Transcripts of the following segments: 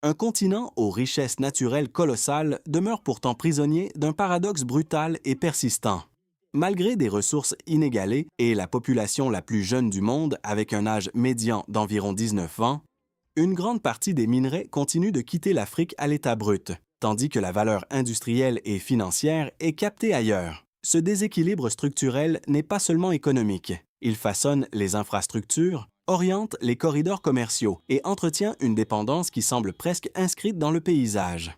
Un continent aux richesses naturelles colossales demeure pourtant prisonnier d'un paradoxe brutal et persistant. Malgré des ressources inégalées et la population la plus jeune du monde avec un âge médian d'environ 19 ans, une grande partie des minerais continue de quitter l'Afrique à l'état brut, tandis que la valeur industrielle et financière est captée ailleurs. Ce déséquilibre structurel n'est pas seulement économique. Il façonne les infrastructures, oriente les corridors commerciaux et entretient une dépendance qui semble presque inscrite dans le paysage.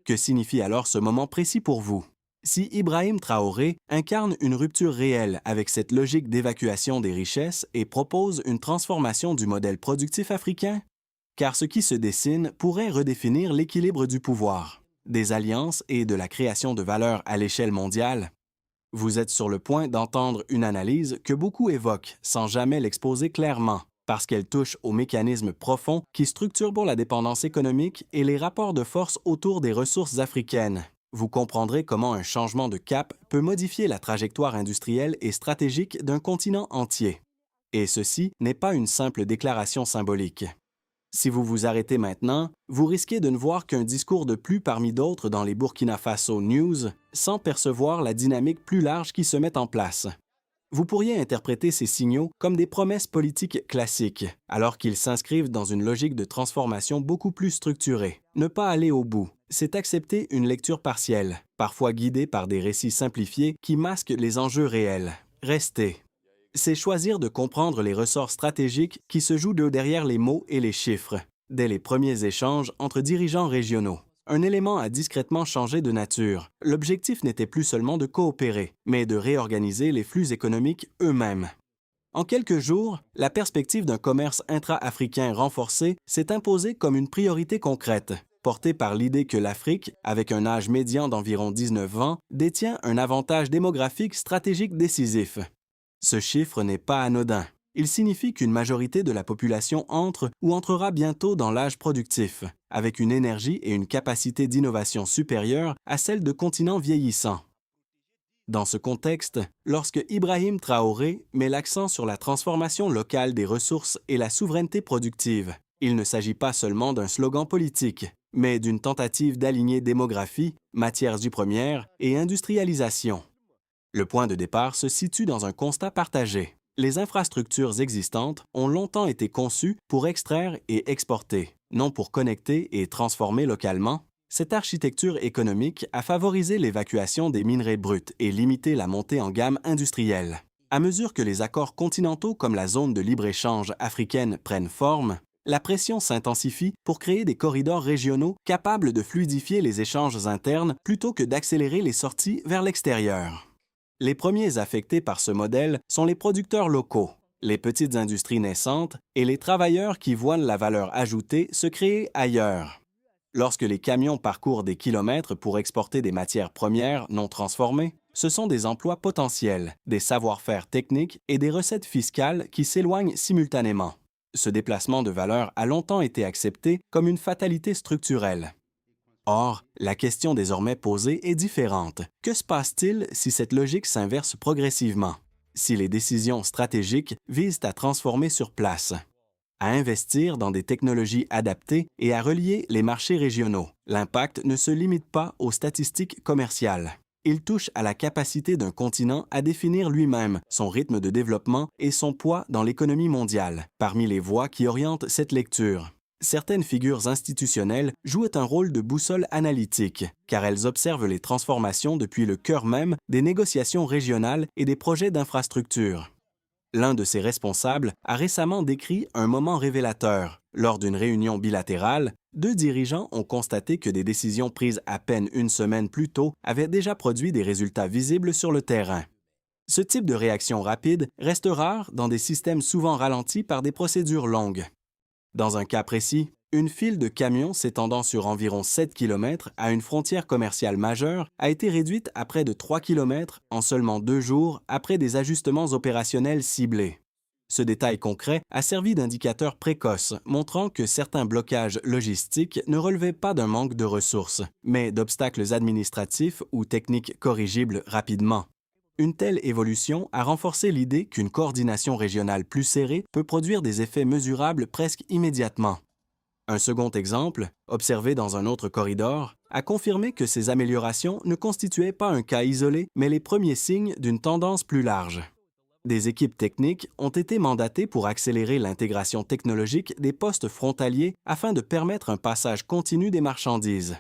Que signifie alors ce moment précis pour vous? Si Ibrahim Traoré incarne une rupture réelle avec cette logique d'évacuation des richesses et propose une transformation du modèle productif africain, car ce qui se dessine pourrait redéfinir l'équilibre du pouvoir, des alliances et de la création de valeur à l'échelle mondiale. Vous êtes sur le point d'entendre une analyse que beaucoup évoquent sans jamais l'exposer clairement, parce qu'elle touche aux mécanismes profonds qui structurent la dépendance économique et les rapports de force autour des ressources africaines. Vous comprendrez comment un changement de cap peut modifier la trajectoire industrielle et stratégique d'un continent entier. Et ceci n'est pas une simple déclaration symbolique. Si vous vous arrêtez maintenant, vous risquez de ne voir qu'un discours de plus parmi d'autres dans les Burkina Faso News, sans percevoir la dynamique plus large qui se met en place. Vous pourriez interpréter ces signaux comme des promesses politiques classiques, alors qu'ils s'inscrivent dans une logique de transformation beaucoup plus structurée. Ne pas aller au bout, c'est accepter une lecture partielle, parfois guidée par des récits simplifiés qui masquent les enjeux réels. Rester. C'est choisir de comprendre les ressorts stratégiques qui se jouent derrière les mots et les chiffres, dès les premiers échanges entre dirigeants régionaux. Un élément a discrètement changé de nature. L'objectif n'était plus seulement de coopérer, mais de réorganiser les flux économiques eux-mêmes. En quelques jours, la perspective d'un commerce intra-africain renforcé s'est imposée comme une priorité concrète, portée par l'idée que l'Afrique, avec un âge médian d'environ 19 ans, détient un avantage démographique stratégique décisif. Ce chiffre n'est pas anodin. Il signifie qu'une majorité de la population entre ou entrera bientôt dans l'âge productif, avec une énergie et une capacité d'innovation supérieure à celle de continents vieillissants. Dans ce contexte, lorsque Ibrahim Traoré met l'accent sur la transformation locale des ressources et la souveraineté productive, il ne s'agit pas seulement d'un slogan politique, mais d'une tentative d'aligner démographie, matières premières et industrialisation. Le point de départ se situe dans un constat partagé. Les infrastructures existantes ont longtemps été conçues pour extraire et exporter, non pour connecter et transformer localement. Cette architecture économique a favorisé l'évacuation des minerais bruts et limité la montée en gamme industrielle. À mesure que les accords continentaux comme la zone de libre-échange africaine prennent forme, la pression s'intensifie pour créer des corridors régionaux capables de fluidifier les échanges internes plutôt que d'accélérer les sorties vers l'extérieur. Les premiers affectés par ce modèle sont les producteurs locaux, les petites industries naissantes et les travailleurs qui voient la valeur ajoutée se créer ailleurs. Lorsque les camions parcourent des kilomètres pour exporter des matières premières non transformées, ce sont des emplois potentiels, des savoir-faire techniques et des recettes fiscales qui s'éloignent simultanément. Ce déplacement de valeur a longtemps été accepté comme une fatalité structurelle. Or, la question désormais posée est différente. Que se passe-t-il si cette logique s'inverse progressivement? Si les décisions stratégiques visent à transformer sur place, à investir dans des technologies adaptées et à relier les marchés régionaux, l'impact ne se limite pas aux statistiques commerciales. Il touche à la capacité d'un continent à définir lui-même son rythme de développement et son poids dans l'économie mondiale. Parmi les voies qui orientent cette lecture, certaines figures institutionnelles jouent un rôle de boussole analytique, car elles observent les transformations depuis le cœur même des négociations régionales et des projets d'infrastructure. L'un de ses responsables a récemment décrit un moment révélateur. Lors d'une réunion bilatérale, deux dirigeants ont constaté que des décisions prises à peine une semaine plus tôt avaient déjà produit des résultats visibles sur le terrain. Ce type de réaction rapide reste rare dans des systèmes souvent ralentis par des procédures longues. Dans un cas précis, une file de camions s'étendant sur environ 7 km à une frontière commerciale majeure a été réduite à près de 3 km en seulement 2 jours après des ajustements opérationnels ciblés. Ce détail concret a servi d'indicateur précoce, montrant que certains blocages logistiques ne relevaient pas d'un manque de ressources, mais d'obstacles administratifs ou techniques corrigibles rapidement. Une telle évolution a renforcé l'idée qu'une coordination régionale plus serrée peut produire des effets mesurables presque immédiatement. Un second exemple, observé dans un autre corridor, a confirmé que ces améliorations ne constituaient pas un cas isolé, mais les premiers signes d'une tendance plus large. Des équipes techniques ont été mandatées pour accélérer l'intégration technologique des postes frontaliers afin de permettre un passage continu des marchandises.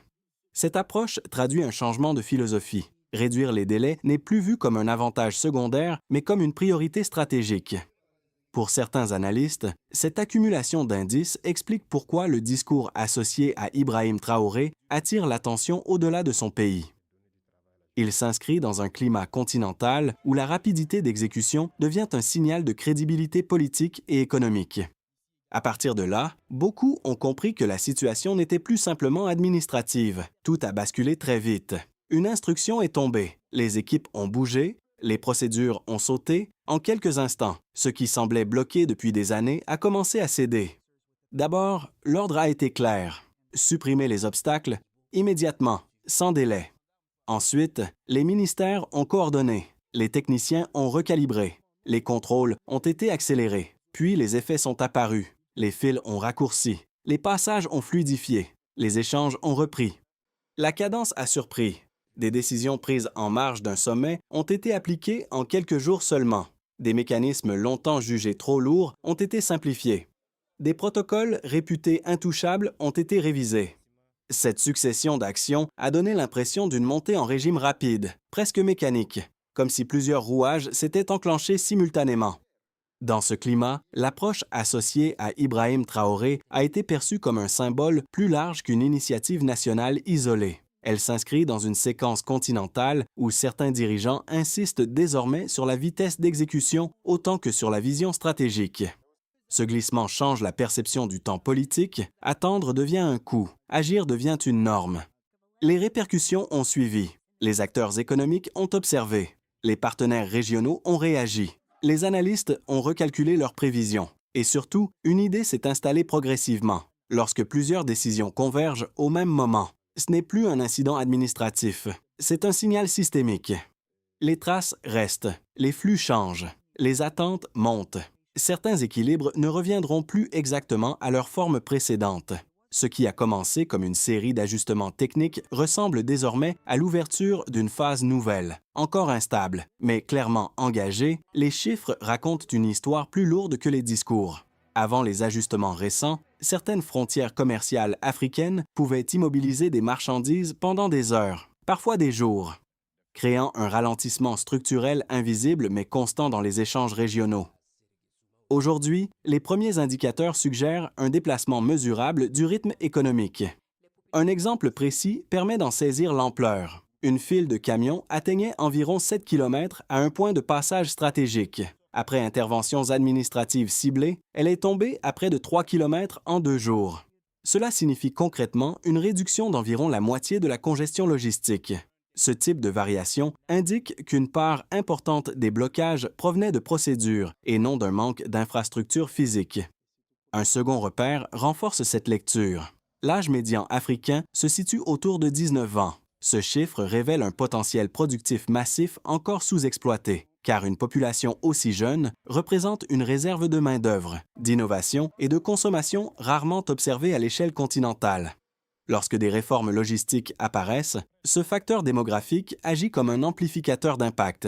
Cette approche traduit un changement de philosophie. Réduire les délais n'est plus vu comme un avantage secondaire, mais comme une priorité stratégique. Pour certains analystes, cette accumulation d'indices explique pourquoi le discours associé à Ibrahim Traoré attire l'attention au-delà de son pays. Il s'inscrit dans un climat continental où la rapidité d'exécution devient un signal de crédibilité politique et économique. À partir de là, beaucoup ont compris que la situation n'était plus simplement administrative. Tout a basculé très vite. Une instruction est tombée, les équipes ont bougé, les procédures ont sauté. En quelques instants, ce qui semblait bloqué depuis des années a commencé à céder. D'abord, l'ordre a été clair. Supprimer les obstacles, immédiatement, sans délai. Ensuite, les ministères ont coordonné, les techniciens ont recalibré, les contrôles ont été accélérés, puis les effets sont apparus, les fils ont raccourci, les passages ont fluidifié, les échanges ont repris. La cadence a surpris. Des décisions prises en marge d'un sommet ont été appliquées en quelques jours seulement. Des mécanismes longtemps jugés trop lourds ont été simplifiés. Des protocoles réputés intouchables ont été révisés. Cette succession d'actions a donné l'impression d'une montée en régime rapide, presque mécanique, comme si plusieurs rouages s'étaient enclenchés simultanément. Dans ce climat, l'approche associée à Ibrahim Traoré a été perçue comme un symbole plus large qu'une initiative nationale isolée. Elle s'inscrit dans une séquence continentale où certains dirigeants insistent désormais sur la vitesse d'exécution autant que sur la vision stratégique. Ce glissement change la perception du temps politique, attendre devient un coût, agir devient une norme. Les répercussions ont suivi, les acteurs économiques ont observé, les partenaires régionaux ont réagi, les analystes ont recalculé leurs prévisions, et surtout, une idée s'est installée progressivement, lorsque plusieurs décisions convergent au même moment. Ce n'est plus un incident administratif, c'est un signal systémique. Les traces restent, les flux changent, les attentes montent. Certains équilibres ne reviendront plus exactement à leur forme précédente. Ce qui a commencé comme une série d'ajustements techniques ressemble désormais à l'ouverture d'une phase nouvelle, encore instable, mais clairement engagée. Les chiffres racontent une histoire plus lourde que les discours. Avant les ajustements récents, certaines frontières commerciales africaines pouvaient immobiliser des marchandises pendant des heures, parfois des jours, créant un ralentissement structurel invisible mais constant dans les échanges régionaux. Aujourd'hui, les premiers indicateurs suggèrent un déplacement mesurable du rythme économique. Un exemple précis permet d'en saisir l'ampleur. Une file de camions atteignait environ 7 km à un point de passage stratégique. Après interventions administratives ciblées, elle est tombée à près de 3 km en 2 jours. Cela signifie concrètement une réduction d'environ la moitié de la congestion logistique. Ce type de variation indique qu'une part importante des blocages provenait de procédures et non d'un manque d'infrastructures physiques. Un second repère renforce cette lecture. L'âge médian africain se situe autour de 19 ans. Ce chiffre révèle un potentiel productif massif encore sous-exploité, car une population aussi jeune représente une réserve de main-d'œuvre, d'innovation et de consommation rarement observée à l'échelle continentale. Lorsque des réformes logistiques apparaissent, ce facteur démographique agit comme un amplificateur d'impact.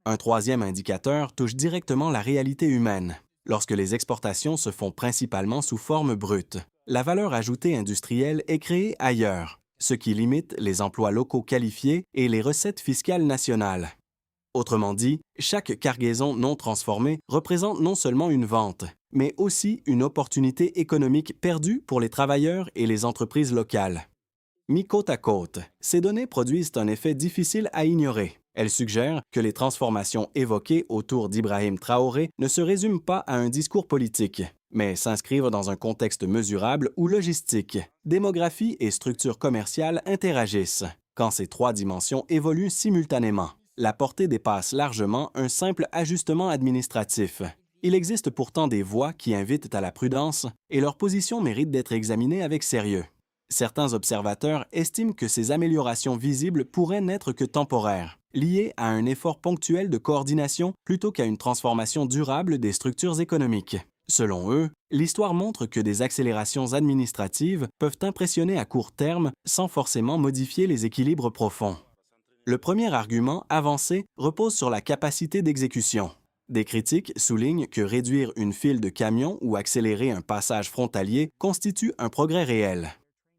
Un troisième indicateur touche directement la réalité humaine. Lorsque les exportations se font principalement sous forme brute, la valeur ajoutée industrielle est créée ailleurs, ce qui limite les emplois locaux qualifiés et les recettes fiscales nationales. Autrement dit, chaque cargaison non transformée représente non seulement une vente, mais aussi une opportunité économique perdue pour les travailleurs et les entreprises locales. Mis côte à côte, ces données produisent un effet difficile à ignorer. Elles suggèrent que les transformations évoquées autour d'Ibrahim Traoré ne se résument pas à un discours politique, mais s'inscrivent dans un contexte mesurable où logistique, démographie et structure commerciale interagissent. Quand ces trois dimensions évoluent simultanément, la portée dépasse largement un simple ajustement administratif. Il existe pourtant des voies qui invitent à la prudence et leur position mérite d'être examinée avec sérieux. Certains observateurs estiment que ces améliorations visibles pourraient n'être que temporaires, liées à un effort ponctuel de coordination plutôt qu'à une transformation durable des structures économiques. Selon eux, l'histoire montre que des accélérations administratives peuvent impressionner à court terme sans forcément modifier les équilibres profonds. Le premier argument avancé repose sur la capacité d'exécution. Des critiques soulignent que réduire une file de camions ou accélérer un passage frontalier constitue un progrès réel,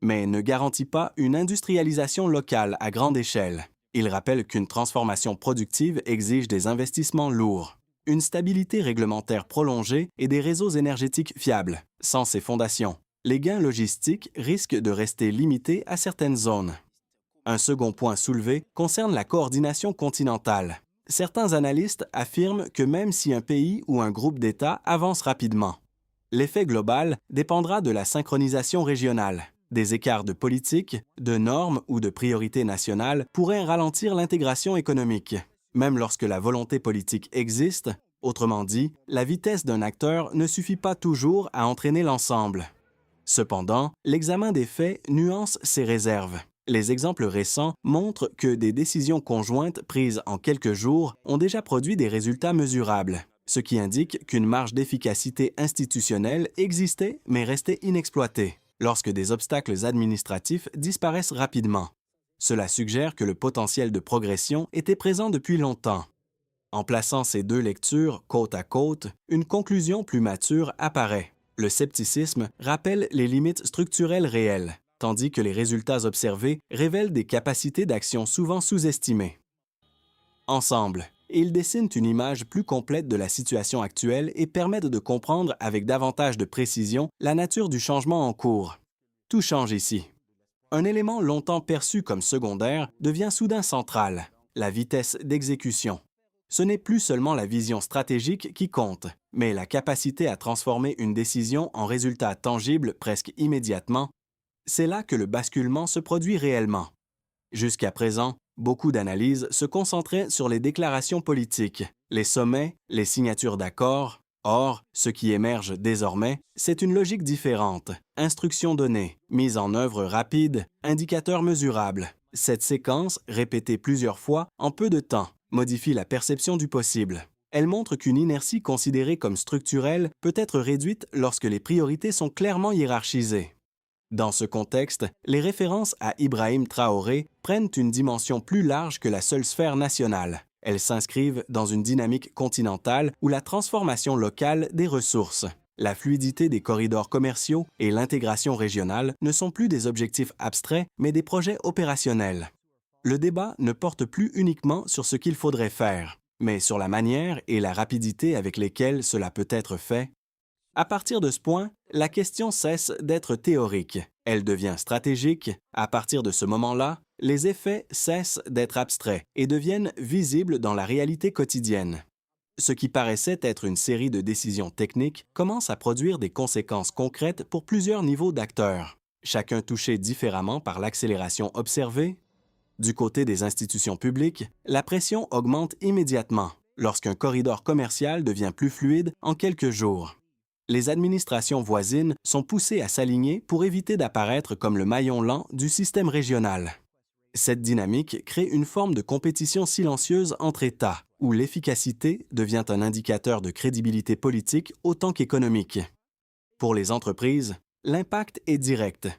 mais ne garantit pas une industrialisation locale à grande échelle. Il rappelle qu'une transformation productive exige des investissements lourds, une stabilité réglementaire prolongée et des réseaux énergétiques fiables. Sans ces fondations, les gains logistiques risquent de rester limités à certaines zones. Un second point soulevé concerne la coordination continentale. Certains analystes affirment que même si un pays ou un groupe d'États avance rapidement, l'effet global dépendra de la synchronisation régionale. Des écarts de politique, de normes ou de priorités nationales pourraient ralentir l'intégration économique. Même lorsque la volonté politique existe, autrement dit, la vitesse d'un acteur ne suffit pas toujours à entraîner l'ensemble. Cependant, l'examen des faits nuance ces réserves. Les exemples récents montrent que des décisions conjointes prises en quelques jours ont déjà produit des résultats mesurables, ce qui indique qu'une marge d'efficacité institutionnelle existait mais restait inexploitée lorsque des obstacles administratifs disparaissent rapidement. Cela suggère que le potentiel de progression était présent depuis longtemps. En plaçant ces deux lectures côte à côte, une conclusion plus mature apparaît. Le scepticisme rappelle les limites structurelles réelles, tandis que les résultats observés révèlent des capacités d'action souvent sous-estimées. Ensemble, ils dessinent une image plus complète de la situation actuelle et permettent de comprendre avec davantage de précision la nature du changement en cours. Tout change ici. Un élément longtemps perçu comme secondaire devient soudain central, la vitesse d'exécution. Ce n'est plus seulement la vision stratégique qui compte, mais la capacité à transformer une décision en résultat tangible presque immédiatement. C'est là que le basculement se produit réellement. Jusqu'à présent, beaucoup d'analyses se concentraient sur les déclarations politiques, les sommets, les signatures d'accords. Or, ce qui émerge désormais, c'est une logique différente. Instructions données, mise en œuvre rapide, indicateurs mesurables. Cette séquence, répétée plusieurs fois en peu de temps, modifie la perception du possible. Elle montre qu'une inertie considérée comme structurelle peut être réduite lorsque les priorités sont clairement hiérarchisées. Dans ce contexte, les références à Ibrahim Traoré prennent une dimension plus large que la seule sphère nationale. Elles s'inscrivent dans une dynamique continentale où la transformation locale des ressources, la fluidité des corridors commerciaux et l'intégration régionale ne sont plus des objectifs abstraits, mais des projets opérationnels. Le débat ne porte plus uniquement sur ce qu'il faudrait faire, mais sur la manière et la rapidité avec lesquelles cela peut être fait. À partir de ce point, la question cesse d'être théorique. Elle devient stratégique. À partir de ce moment-là, les effets cessent d'être abstraits et deviennent visibles dans la réalité quotidienne. Ce qui paraissait être une série de décisions techniques commence à produire des conséquences concrètes pour plusieurs niveaux d'acteurs, chacun touché différemment par l'accélération observée. Du côté des institutions publiques, la pression augmente immédiatement lorsqu'un corridor commercial devient plus fluide en quelques jours. Les administrations voisines sont poussées à s'aligner pour éviter d'apparaître comme le maillon lent du système régional. Cette dynamique crée une forme de compétition silencieuse entre États, où l'efficacité devient un indicateur de crédibilité politique autant qu'économique. Pour les entreprises, l'impact est direct.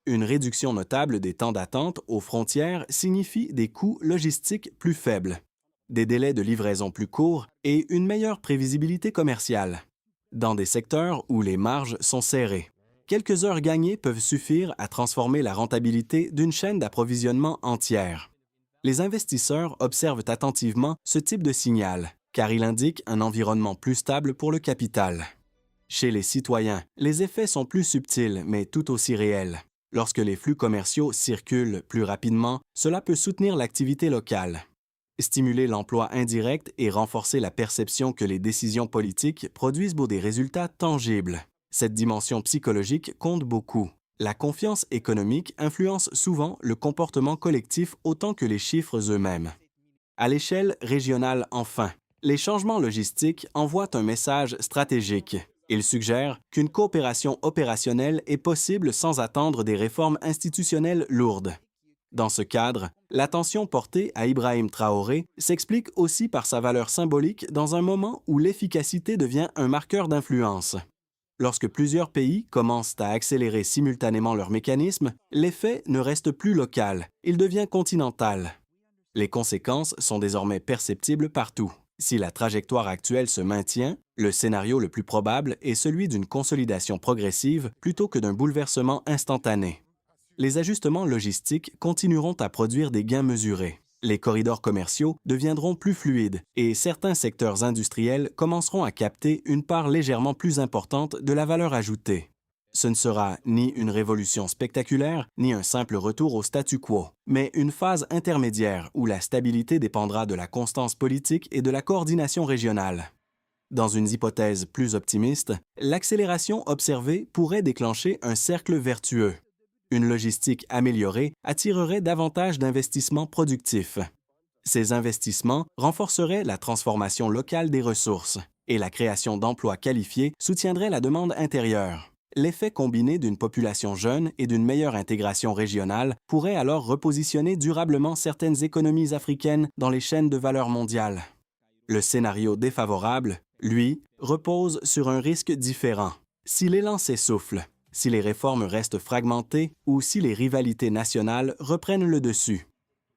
Une réduction notable des temps d'attente aux frontières signifie des coûts logistiques plus faibles, des délais de livraison plus courts et une meilleure prévisibilité commerciale. Dans des secteurs où les marges sont serrées, quelques heures gagnées peuvent suffire à transformer la rentabilité d'une chaîne d'approvisionnement entière. Les investisseurs observent attentivement ce type de signal, car il indique un environnement plus stable pour le capital. Chez les citoyens, les effets sont plus subtils, mais tout aussi réels. Lorsque les flux commerciaux circulent plus rapidement, cela peut soutenir l'activité locale, stimuler l'emploi indirect et renforcer la perception que les décisions politiques produisent des résultats tangibles. Cette dimension psychologique compte beaucoup. La confiance économique influence souvent le comportement collectif autant que les chiffres eux-mêmes. À l'échelle régionale enfin, les changements logistiques envoient un message stratégique. Ils suggèrent qu'une coopération opérationnelle est possible sans attendre des réformes institutionnelles lourdes. Dans ce cadre, l'attention portée à Ibrahim Traoré s'explique aussi par sa valeur symbolique dans un moment où l'efficacité devient un marqueur d'influence. Lorsque plusieurs pays commencent à accélérer simultanément leurs mécanismes, l'effet ne reste plus local, il devient continental. Les conséquences sont désormais perceptibles partout. Si la trajectoire actuelle se maintient, le scénario le plus probable est celui d'une consolidation progressive plutôt que d'un bouleversement instantané. Les ajustements logistiques continueront à produire des gains mesurés. Les corridors commerciaux deviendront plus fluides et certains secteurs industriels commenceront à capter une part légèrement plus importante de la valeur ajoutée. Ce ne sera ni une révolution spectaculaire, ni un simple retour au statu quo, mais une phase intermédiaire où la stabilité dépendra de la constance politique et de la coordination régionale. Dans une hypothèse plus optimiste, l'accélération observée pourrait déclencher un cercle vertueux. Une logistique améliorée attirerait davantage d'investissements productifs. Ces investissements renforceraient la transformation locale des ressources et la création d'emplois qualifiés soutiendrait la demande intérieure. L'effet combiné d'une population jeune et d'une meilleure intégration régionale pourrait alors repositionner durablement certaines économies africaines dans les chaînes de valeur mondiales. Le scénario défavorable, lui, repose sur un risque différent. Si l'élan s'essouffle, si les réformes restent fragmentées ou si les rivalités nationales reprennent le dessus.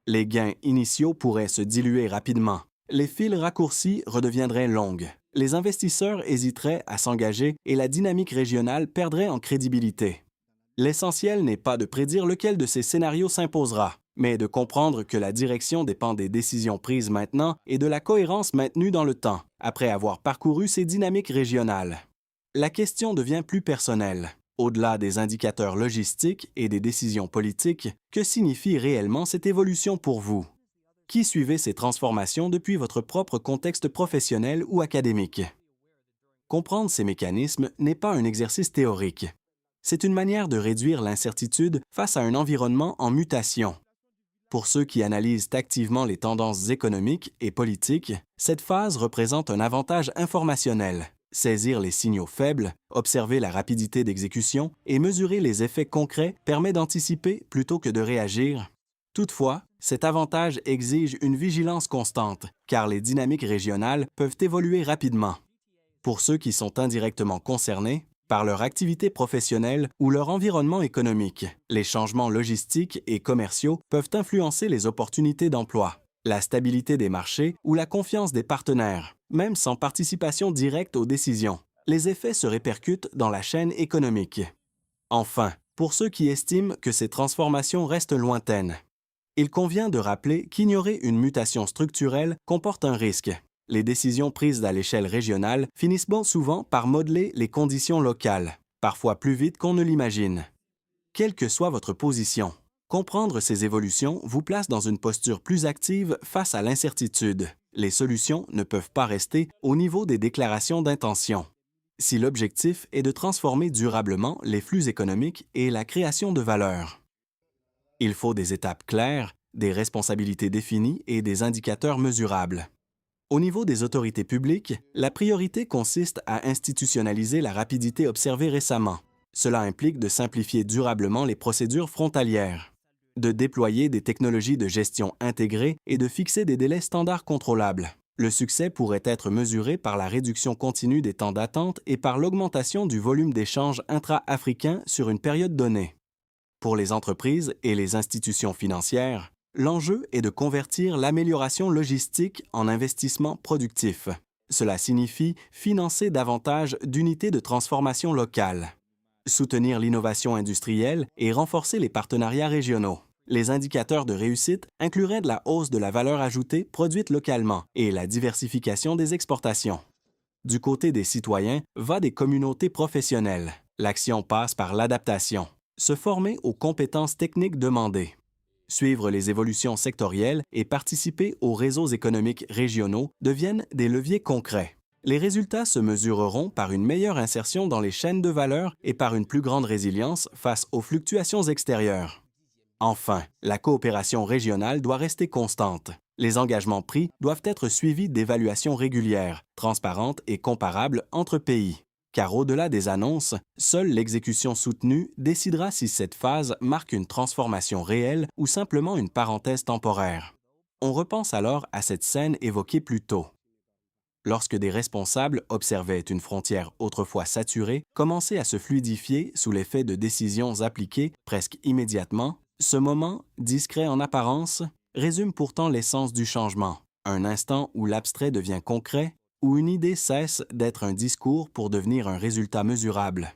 Les gains initiaux pourraient se diluer rapidement. Les files raccourcies redeviendraient longues. Les investisseurs hésiteraient à s'engager et la dynamique régionale perdrait en crédibilité. L'essentiel n'est pas de prédire lequel de ces scénarios s'imposera, mais de comprendre que la direction dépend des décisions prises maintenant et de la cohérence maintenue dans le temps, après avoir parcouru ces dynamiques régionales. La question devient plus personnelle. Au-delà des indicateurs logistiques et des décisions politiques, que signifie réellement cette évolution pour vous? Qui suivez ces transformations depuis votre propre contexte professionnel ou académique? Comprendre ces mécanismes n'est pas un exercice théorique. C'est une manière de réduire l'incertitude face à un environnement en mutation. Pour ceux qui analysent activement les tendances économiques et politiques, cette phase représente un avantage informationnel. Saisir les signaux faibles, observer la rapidité d'exécution et mesurer les effets concrets permet d'anticiper plutôt que de réagir. Toutefois, cet avantage exige une vigilance constante, car les dynamiques régionales peuvent évoluer rapidement. Pour ceux qui sont indirectement concernés, par leur activité professionnelle ou leur environnement économique, les changements logistiques et commerciaux peuvent influencer les opportunités d'emploi, la stabilité des marchés ou la confiance des partenaires, même sans participation directe aux décisions. Les effets se répercutent dans la chaîne économique. Enfin, pour ceux qui estiment que ces transformations restent lointaines, il convient de rappeler qu'ignorer une mutation structurelle comporte un risque. Les décisions prises à l'échelle régionale finissent bon souvent par modeler les conditions locales, parfois plus vite qu'on ne l'imagine. Quelle que soit votre position, comprendre ces évolutions vous place dans une posture plus active face à l'incertitude. Les solutions ne peuvent pas rester au niveau des déclarations d'intention. Si l'objectif est de transformer durablement les flux économiques et la création de valeur, il faut des étapes claires, des responsabilités définies et des indicateurs mesurables. Au niveau des autorités publiques, la priorité consiste à institutionnaliser la rapidité observée récemment. Cela implique de simplifier durablement les procédures frontalières, de déployer des technologies de gestion intégrées et de fixer des délais standards contrôlables. Le succès pourrait être mesuré par la réduction continue des temps d'attente et par l'augmentation du volume d'échanges intra-africains sur une période donnée. Pour les entreprises et les institutions financières, l'enjeu est de convertir l'amélioration logistique en investissement productif. Cela signifie financer davantage d'unités de transformation locales, soutenir l'innovation industrielle et renforcer les partenariats régionaux. Les indicateurs de réussite incluraient de la hausse de la valeur ajoutée produite localement et la diversification des exportations. Du côté des citoyens, va des communautés professionnelles. L'action passe par l'adaptation. Se former aux compétences techniques demandées, suivre les évolutions sectorielles et participer aux réseaux économiques régionaux deviennent des leviers concrets. Les résultats se mesureront par une meilleure insertion dans les chaînes de valeur et par une plus grande résilience face aux fluctuations extérieures. Enfin, la coopération régionale doit rester constante. Les engagements pris doivent être suivis d'évaluations régulières, transparentes et comparables entre pays. car au-delà des annonces, seule l'exécution soutenue décidera si cette phase marque une transformation réelle ou simplement une parenthèse temporaire. On repense alors à cette scène évoquée plus tôt. Lorsque des responsables observaient une frontière autrefois saturée commencer à se fluidifier sous l'effet de décisions appliquées presque immédiatement, ce moment, discret en apparence, résume pourtant l'essence du changement, un instant où l'abstrait devient concret, où une idée cesse d'être un discours pour devenir un résultat mesurable.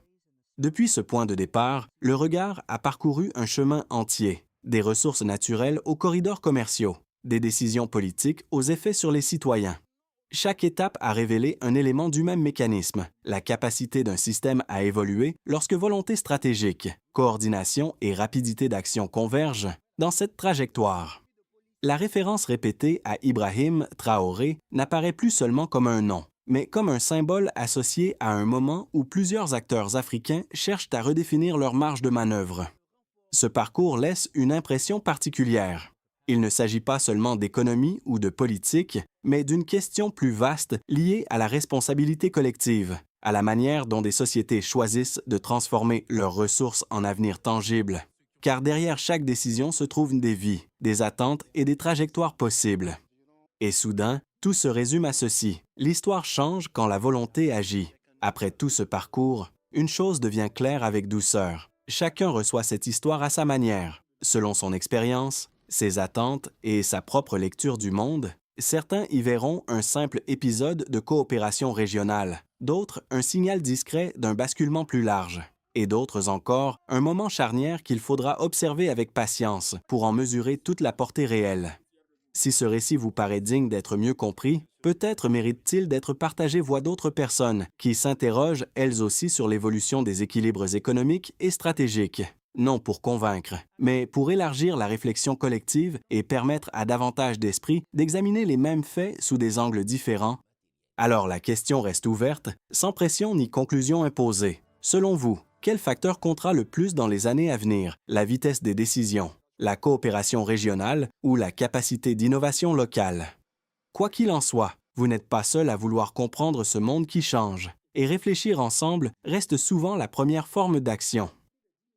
Depuis ce point de départ, le regard a parcouru un chemin entier, des ressources naturelles aux corridors commerciaux, des décisions politiques aux effets sur les citoyens. Chaque étape a révélé un élément du même mécanisme, la capacité d'un système à évoluer lorsque volonté stratégique, coordination et rapidité d'action convergent dans cette trajectoire. La référence répétée à Ibrahim Traoré n'apparaît plus seulement comme un nom, mais comme un symbole associé à un moment où plusieurs acteurs africains cherchent à redéfinir leur marge de manœuvre. Ce parcours laisse une impression particulière. Il ne s'agit pas seulement d'économie ou de politique, mais d'une question plus vaste liée à la responsabilité collective, à la manière dont des sociétés choisissent de transformer leurs ressources en avenir tangible. Car derrière chaque décision se trouvent des vies, des attentes et des trajectoires possibles. Et soudain, tout se résume à ceci. L'histoire change quand la volonté agit. Après tout ce parcours, une chose devient claire avec douceur. Chacun reçoit cette histoire à sa manière, selon son expérience, ses attentes et sa propre lecture du monde. Certains y verront un simple épisode de coopération régionale, d'autres un signal discret d'un basculement plus large, et d'autres encore un moment charnière qu'il faudra observer avec patience pour en mesurer toute la portée réelle. Si ce récit vous paraît digne d'être mieux compris, peut-être mérite-t-il d'être partagé voix d'autres personnes qui s'interrogent elles aussi sur l'évolution des équilibres économiques et stratégiques. Non pour convaincre, mais pour élargir la réflexion collective et permettre à davantage d'esprits d'examiner les mêmes faits sous des angles différents. Alors la question reste ouverte, sans pression ni conclusion imposée. Selon vous, quel facteur comptera le plus dans les années à venir? La vitesse des décisions, la coopération régionale ou la capacité d'innovation locale? Quoi qu'il en soit, vous n'êtes pas seul à vouloir comprendre ce monde qui change, et réfléchir ensemble reste souvent la première forme d'action.